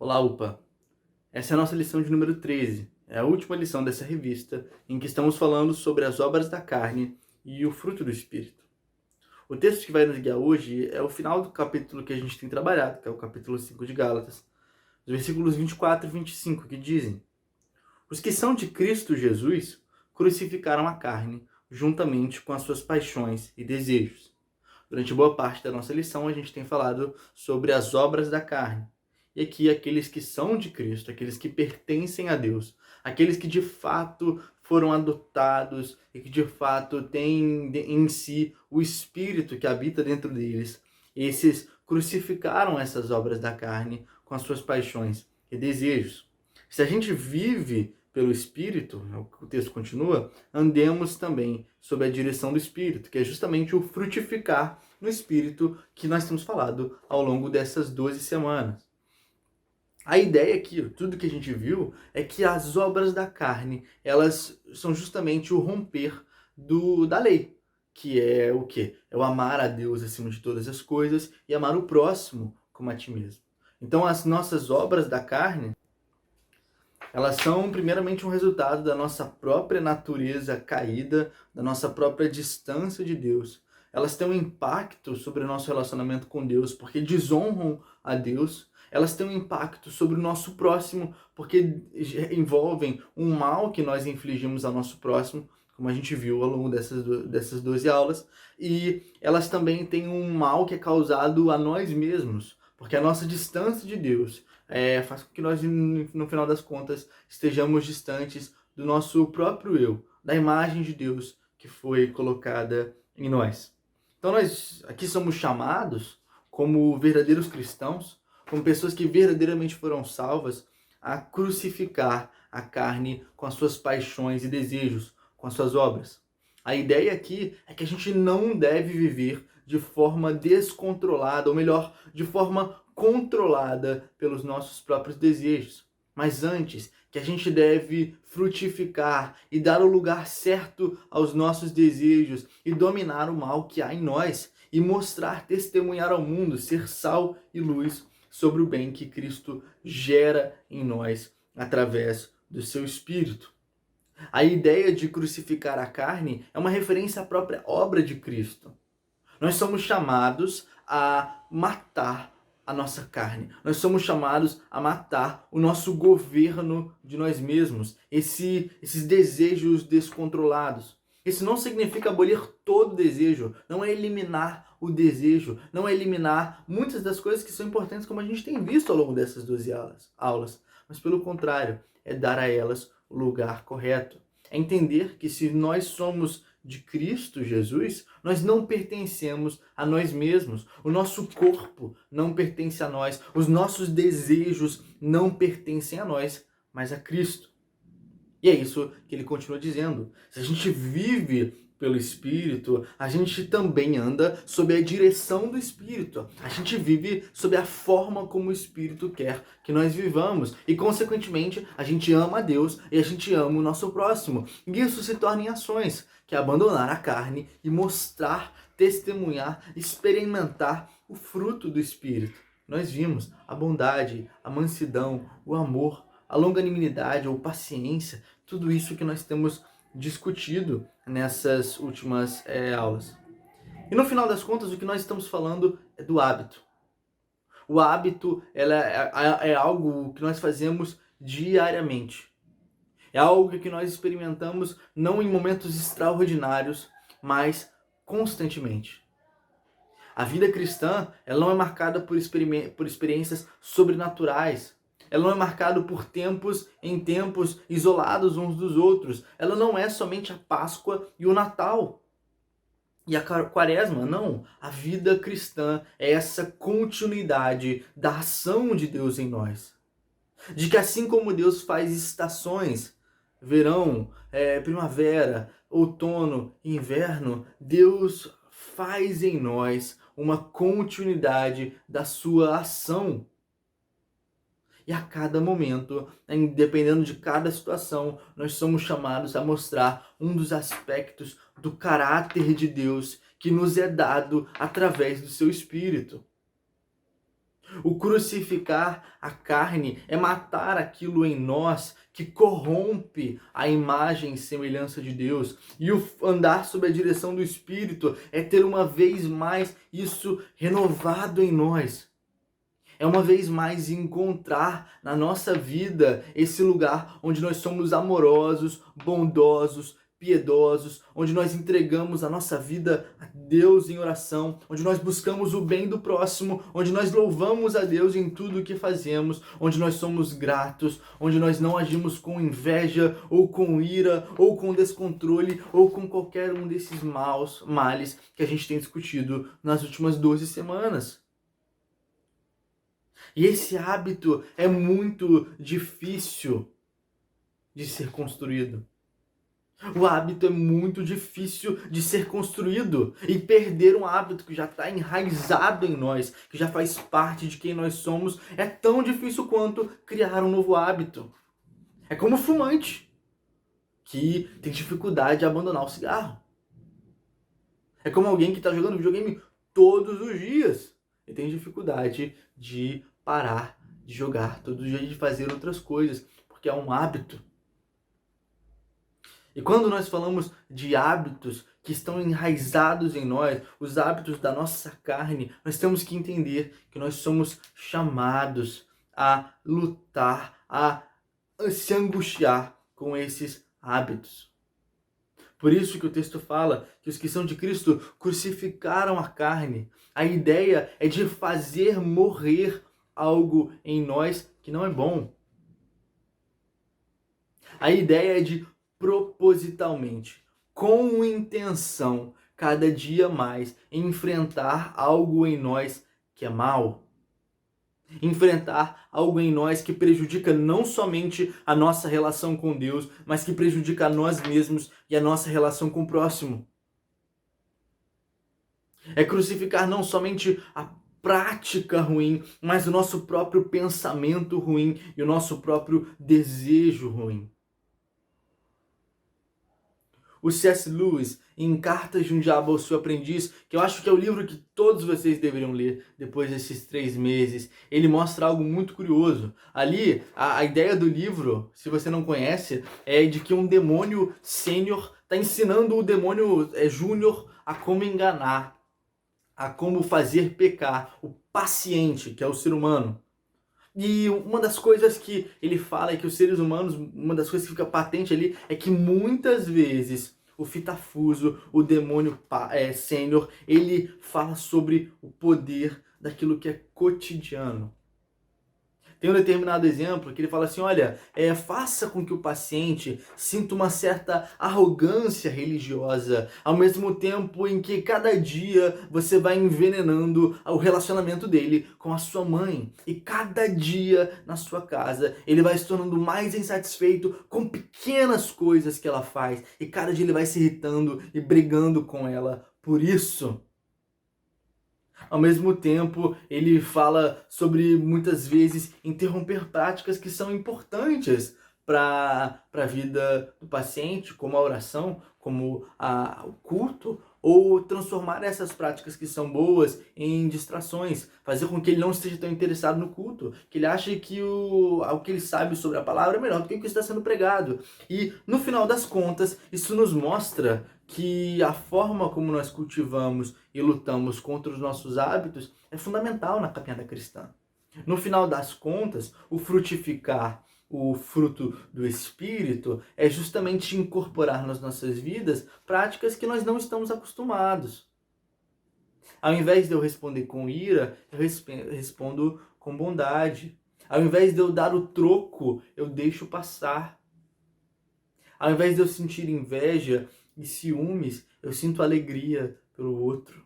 Olá, UPA! Essa é a nossa lição de número 13. É a última lição dessa revista, em que estamos falando sobre as obras da carne e o fruto do Espírito. O texto que vai nos guiar hoje é o final do capítulo que a gente tem trabalhado, que é o capítulo 5 de Gálatas, os versículos 24 e 25, que dizem: Os que são de Cristo Jesus crucificaram a carne, juntamente com as suas paixões e desejos. Durante boa parte da nossa lição, a gente tem falado sobre as obras da carne. E aqui, aqueles que são de Cristo, aqueles que pertencem a Deus, aqueles que de fato foram adotados e que de fato têm em si o Espírito que habita dentro deles, esses crucificaram essas obras da carne com as suas paixões e desejos. Se a gente vive pelo Espírito, o texto continua, andemos também sob a direção do Espírito, que é justamente o frutificar no Espírito que nós temos falado ao longo dessas 12 semanas. A ideia aqui, tudo que a gente viu, é que as obras da carne, elas são justamente o romper da lei, que é o quê? É o amar a Deus acima de todas as coisas e amar o próximo como a ti mesmo. Então as nossas obras da carne, elas são primeiramente um resultado da nossa própria natureza caída, da nossa própria distância de Deus. Elas têm um impacto sobre o nosso relacionamento com Deus, porque desonram a Deus. Elas têm um impacto sobre o nosso próximo, porque envolvem um mal que nós infligimos ao nosso próximo, como a gente viu ao longo dessas 12 aulas. E elas também têm um mal que é causado a nós mesmos, porque a nossa distância de Deus faz com que nós, no final das contas, estejamos distantes do nosso próprio eu, da imagem de Deus que foi colocada em nós. Então nós aqui somos chamados, como verdadeiros cristãos, como pessoas que verdadeiramente foram salvas, a crucificar a carne com as suas paixões e desejos, com as suas obras. A ideia aqui é que a gente não deve viver de forma descontrolada, ou melhor, de forma controlada pelos nossos próprios desejos. Mas antes, que a gente deve frutificar e dar o lugar certo aos nossos desejos e dominar o mal que há em nós e mostrar, testemunhar ao mundo, ser sal e luz sobre o bem que Cristo gera em nós através do seu Espírito. A ideia de crucificar a carne é uma referência à própria obra de Cristo. Nós somos chamados a matar a nossa carne. Nós somos chamados a matar o nosso governo de nós mesmos, esses desejos descontrolados. Isso não significa abolir todo desejo, não é eliminar o desejo, não é eliminar muitas das coisas que são importantes, como a gente tem visto ao longo dessas 12 aulas, mas pelo contrário, é dar a elas o lugar correto. É entender que se nós somos de Cristo Jesus, nós não pertencemos a nós mesmos. O nosso corpo não pertence a nós. Os nossos desejos não pertencem a nós, mas a Cristo. E é isso que ele continua dizendo. Se a gente vive pelo Espírito, a gente também anda sob a direção do Espírito. A gente vive sob a forma como o Espírito quer que nós vivamos. E, consequentemente, a gente ama a Deus e a gente ama o nosso próximo. E isso se torna em ações, que é abandonar a carne e mostrar, testemunhar, experimentar o fruto do Espírito. Nós vimos a bondade, a mansidão, o amor, a longanimidade ou paciência, tudo isso que nós temos discutido nessas últimas aulas. E no final das contas, o que nós estamos falando é do hábito. O hábito é algo que nós fazemos diariamente. É algo que nós experimentamos não em momentos extraordinários, mas constantemente. A vida cristã ela não é marcada por experiências sobrenaturais. Ela não é marcada por tempos em tempos isolados uns dos outros. Ela não é somente a Páscoa e o Natal. E a Quaresma, não. A vida cristã é essa continuidade da ação de Deus em nós. De que assim como Deus faz estações, verão, primavera, outono, inverno, Deus faz em nós uma continuidade da sua ação. E a cada momento, dependendo de cada situação, nós somos chamados a mostrar um dos aspectos do caráter de Deus que nos é dado através do seu Espírito. O crucificar a carne é matar aquilo em nós que corrompe a imagem e semelhança de Deus. E o andar sob a direção do Espírito é ter uma vez mais isso renovado em nós. É uma vez mais encontrar na nossa vida esse lugar onde nós somos amorosos, bondosos, piedosos, onde nós entregamos a nossa vida a Deus em oração, onde nós buscamos o bem do próximo, onde nós louvamos a Deus em tudo o que fazemos, onde nós somos gratos, onde nós não agimos com inveja, ou com ira, ou com descontrole, ou com qualquer um desses males que a gente tem discutido nas últimas 12 semanas. E esse hábito é muito difícil de ser construído. O hábito é muito difícil de ser construído. E perder um hábito que já está enraizado em nós, que já faz parte de quem nós somos, é tão difícil quanto criar um novo hábito. É como o fumante, que tem dificuldade de abandonar o cigarro. É como alguém que está jogando videogame todos os dias e tem dificuldade de parar de jogar todos os dias, de fazer outras coisas, porque é um hábito. E quando nós falamos de hábitos que estão enraizados em nós, os hábitos da nossa carne, nós temos que entender que nós somos chamados a lutar, a se angustiar com esses hábitos. Por isso que o texto fala que os que são de Cristo crucificaram a carne. A ideia é de fazer morrer algo em nós que não é bom. A ideia é de propositalmente, com intenção, cada dia mais enfrentar algo em nós que é mal. Enfrentar algo em nós que prejudica não somente a nossa relação com Deus, mas que prejudica a nós mesmos e a nossa relação com o próximo. É crucificar não somente a prática ruim, mas o nosso próprio pensamento ruim e o nosso próprio desejo ruim. O C.S. Lewis, em Cartas de um Diabo ao Seu Aprendiz, que eu acho que é o livro que todos vocês deveriam ler depois desses 3 meses, ele mostra algo muito curioso. Ali, a ideia do livro, se você não conhece, é de que um demônio sênior está ensinando o demônio júnior a como enganar, a como fazer pecar o paciente, que é o ser humano. E uma das coisas que ele fala é que os seres humanos, uma das coisas que fica patente ali, é que muitas vezes o fitafuso, o demônio sênior, ele fala sobre o poder daquilo que é cotidiano. Tem um determinado exemplo que ele fala assim, olha, faça com que o paciente sinta uma certa arrogância religiosa, ao mesmo tempo em que cada dia você vai envenenando o relacionamento dele com a sua mãe. E cada dia na sua casa ele vai se tornando mais insatisfeito com pequenas coisas que ela faz. E cada dia ele vai se irritando e brigando com ela por isso. Ao mesmo tempo, ele fala sobre, muitas vezes, interromper práticas que são importantes para a vida do paciente, como a oração, como o culto, ou transformar essas práticas que são boas em distrações, fazer com que ele não esteja tão interessado no culto, que ele ache que o que ele sabe sobre a palavra é melhor do que o que está sendo pregado. E, no final das contas, isso nos mostra que a forma como nós cultivamos e lutamos contra os nossos hábitos é fundamental na caminhada cristã. No final das contas, o frutificar, o fruto do Espírito, é justamente incorporar nas nossas vidas práticas que nós não estamos acostumados. Ao invés de eu responder com ira, eu respondo com bondade. Ao invés de eu dar o troco, eu deixo passar. Ao invés de eu sentir inveja e ciúmes, eu sinto alegria pelo outro.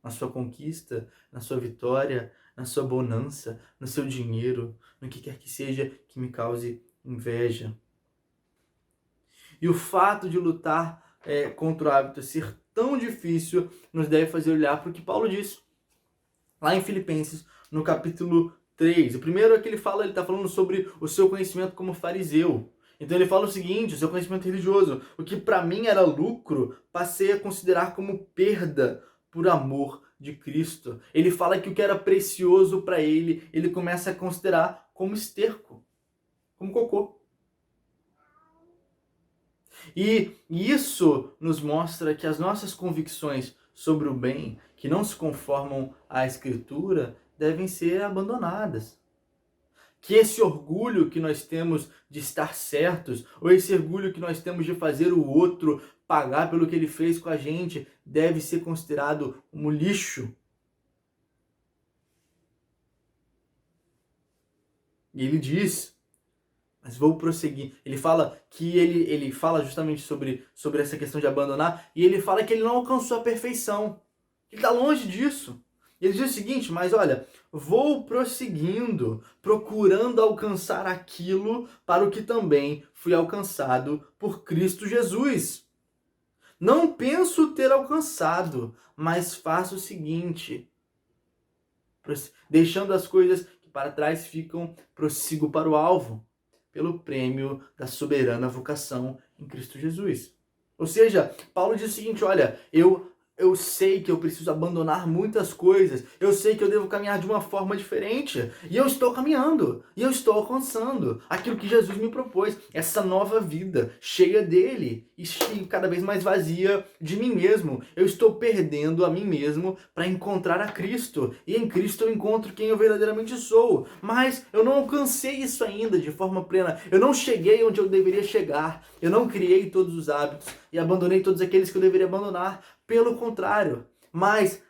Na sua conquista, na sua vitória, na sua bonança, no seu dinheiro, no que quer que seja que me cause inveja. E o fato de lutar contra o hábito ser tão difícil nos deve fazer olhar para o que Paulo diz lá em Filipenses, no capítulo 3. O primeiro é que ele está falando sobre o seu conhecimento como fariseu. Então ele fala o seguinte, o seu conhecimento religioso, o que para mim era lucro, passei a considerar como perda por amor de Cristo. Ele fala que o que era precioso para ele começa a considerar como esterco, como cocô. E isso nos mostra que as nossas convicções sobre o bem, que não se conformam à Escritura, devem ser abandonadas. Que esse orgulho que nós temos de estar certos, ou esse orgulho que nós temos de fazer o outro pagar pelo que ele fez com a gente, deve ser considerado como lixo. E ele diz, mas vou prosseguir. Ele fala que ele fala justamente sobre essa questão de abandonar, e ele fala que ele não alcançou a perfeição. Ele está longe disso. Ele diz o seguinte, mas olha, vou prosseguindo, procurando alcançar aquilo para o que também fui alcançado por Cristo Jesus. Não penso ter alcançado, mas faço o seguinte, deixando as coisas que para trás ficam, prossigo para o alvo, pelo prêmio da soberana vocação em Cristo Jesus. Ou seja, Paulo diz o seguinte, olha, eu sei que eu preciso abandonar muitas coisas, eu sei que eu devo caminhar de uma forma diferente, e eu estou caminhando, e eu estou alcançando aquilo que Jesus me propôs, essa nova vida, cheia dele, e cada vez mais vazia de mim mesmo. Eu estou perdendo a mim mesmo para encontrar a Cristo, e em Cristo eu encontro quem eu verdadeiramente sou, mas eu não alcancei isso ainda de forma plena, eu não cheguei onde eu deveria chegar, eu não criei todos os hábitos, e abandonei todos aqueles que eu deveria abandonar. Pelo contrário, mas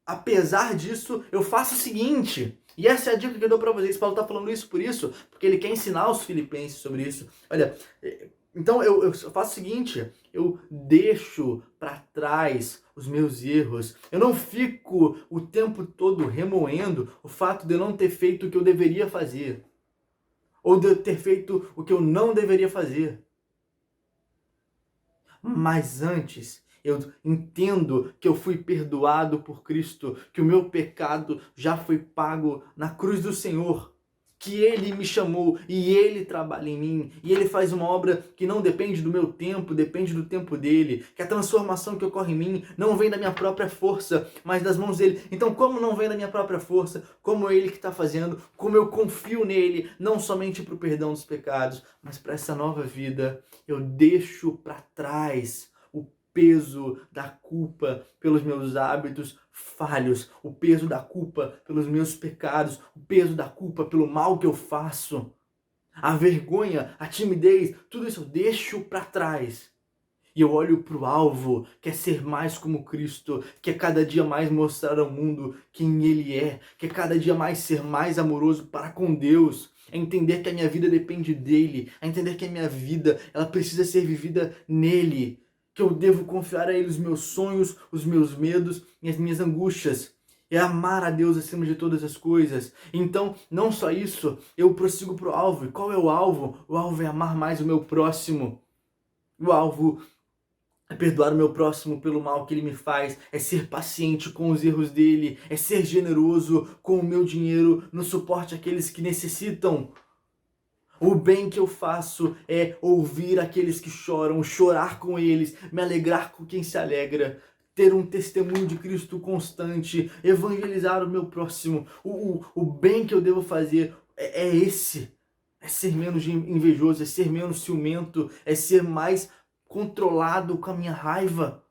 apesar disso, eu faço o seguinte, e essa é a dica que eu dou para vocês. Paulo está falando isso por isso, porque ele quer ensinar os filipenses sobre isso. Olha, então eu faço o seguinte, eu deixo para trás os meus erros, eu não fico o tempo todo remoendo o fato de eu não ter feito o que eu deveria fazer, ou de eu ter feito o que eu não deveria fazer. Mas antes, eu entendo que eu fui perdoado por Cristo, que o meu pecado já foi pago na cruz do Senhor, que Ele me chamou e Ele trabalha em mim, e Ele faz uma obra que não depende do meu tempo, depende do tempo dEle, que a transformação que ocorre em mim não vem da minha própria força, mas das mãos dEle. Então, como não vem da minha própria força, como é Ele que está fazendo, como eu confio nele, não somente para o perdão dos pecados, mas para essa nova vida, eu deixo para trás o peso da culpa pelos meus hábitos falhos, o peso da culpa pelos meus pecados, o peso da culpa pelo mal que eu faço, a vergonha, a timidez, tudo isso eu deixo para trás. E eu olho para o alvo, que é ser mais como Cristo, que é cada dia mais mostrar ao mundo quem Ele é, que é cada dia mais ser mais amoroso para com Deus, é entender que a minha vida depende dEle, é entender que a minha vida ela precisa ser vivida nele, que eu devo confiar a Ele os meus sonhos, os meus medos e as minhas angústias. É amar a Deus acima de todas as coisas. Então, não só isso, eu prossigo para o alvo. E qual é o alvo? O alvo é amar mais o meu próximo. O alvo é perdoar o meu próximo pelo mal que ele me faz, é ser paciente com os erros dele, é ser generoso com o meu dinheiro no suporte àqueles que necessitam. O bem que eu faço é ouvir aqueles que choram, chorar com eles, me alegrar com quem se alegra, ter um testemunho de Cristo constante, evangelizar o meu próximo. O bem que eu devo fazer é esse. É ser menos invejoso, é ser menos ciumento, é ser mais controlado com a minha raiva.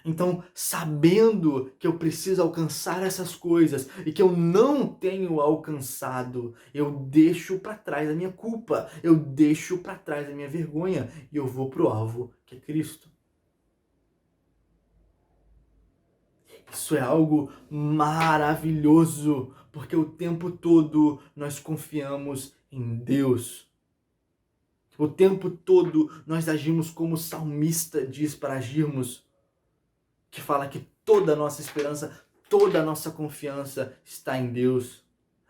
Então, sabendo que eu preciso alcançar essas coisas e que eu não tenho alcançado, eu deixo para trás a minha culpa, eu deixo para trás a minha vergonha e eu vou pro alvo, que é Cristo. Isso é algo maravilhoso, porque o tempo todo nós confiamos em Deus. O tempo todo nós agimos como o salmista diz para agirmos, que fala que toda a nossa esperança, toda a nossa confiança está em Deus.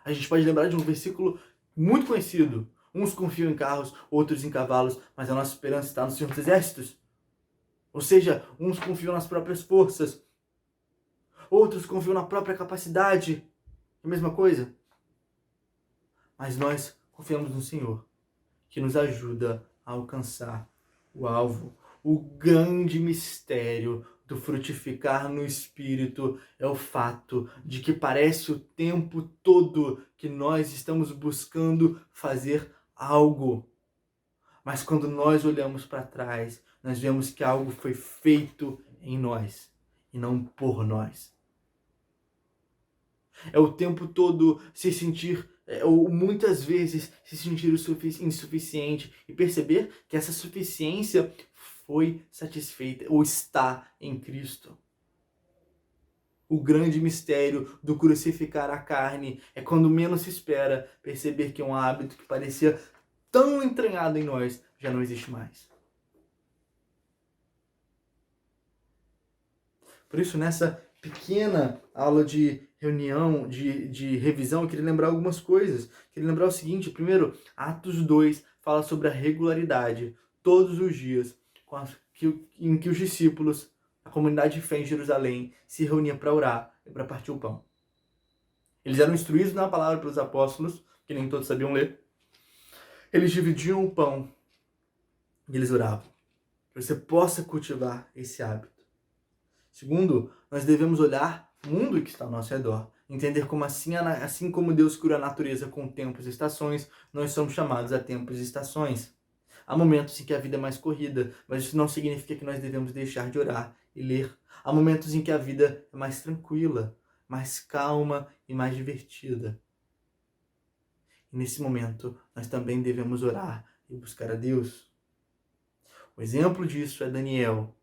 A gente pode lembrar de um versículo muito conhecido. Uns confiam em carros, outros em cavalos, mas a nossa esperança está no Senhor dos Exércitos. Ou seja, uns confiam nas próprias forças, outros confiam na própria capacidade. É a mesma coisa. Mas nós confiamos no Senhor, que nos ajuda a alcançar o alvo, o grande mistério do frutificar no Espírito é o fato de que parece o tempo todo que nós estamos buscando fazer algo. Mas quando nós olhamos para trás, nós vemos que algo foi feito em nós e não por nós. É o tempo todo se sentir, ou muitas vezes se sentir insuficiente e perceber que essa suficiência foi satisfeita ou está em Cristo. O grande mistério do crucificar a carne é quando menos se espera perceber que um hábito que parecia tão entranhado em nós já não existe mais. Por isso, nessa pequena aula de reunião, de revisão, eu queria lembrar algumas coisas. Queria lembrar o seguinte: primeiro, Atos 2 fala sobre a regularidade, todos os dias, em que os discípulos, a comunidade de fé em Jerusalém, se reunia para orar e para partir o pão. Eles eram instruídos na palavra pelos apóstolos, que nem todos sabiam ler. Eles dividiam o pão e eles oravam. Que você possa cultivar esse hábito. Segundo, nós devemos olhar o mundo que está ao nosso redor. Entender como assim como Deus criou a natureza com tempos e estações, nós somos chamados a tempos e estações. Há momentos em que a vida é mais corrida, mas isso não significa que nós devemos deixar de orar e ler. Há momentos em que a vida é mais tranquila, mais calma e mais divertida. E nesse momento, nós também devemos orar e buscar a Deus. O exemplo disso é Daniel.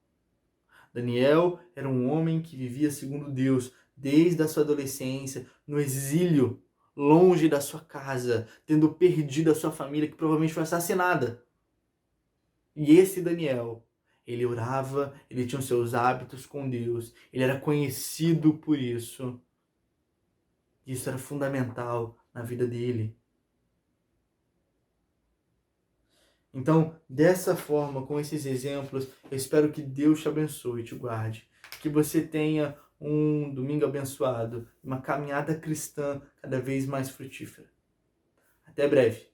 Daniel era um homem que vivia segundo Deus desde a sua adolescência, no exílio, longe da sua casa, tendo perdido a sua família, que provavelmente foi assassinada. E esse Daniel, ele orava, ele tinha os seus hábitos com Deus, ele era conhecido por isso. Isso era fundamental na vida dele. Então, dessa forma, com esses exemplos, eu espero que Deus te abençoe e te guarde. Que você tenha um domingo abençoado, uma caminhada cristã cada vez mais frutífera. Até breve.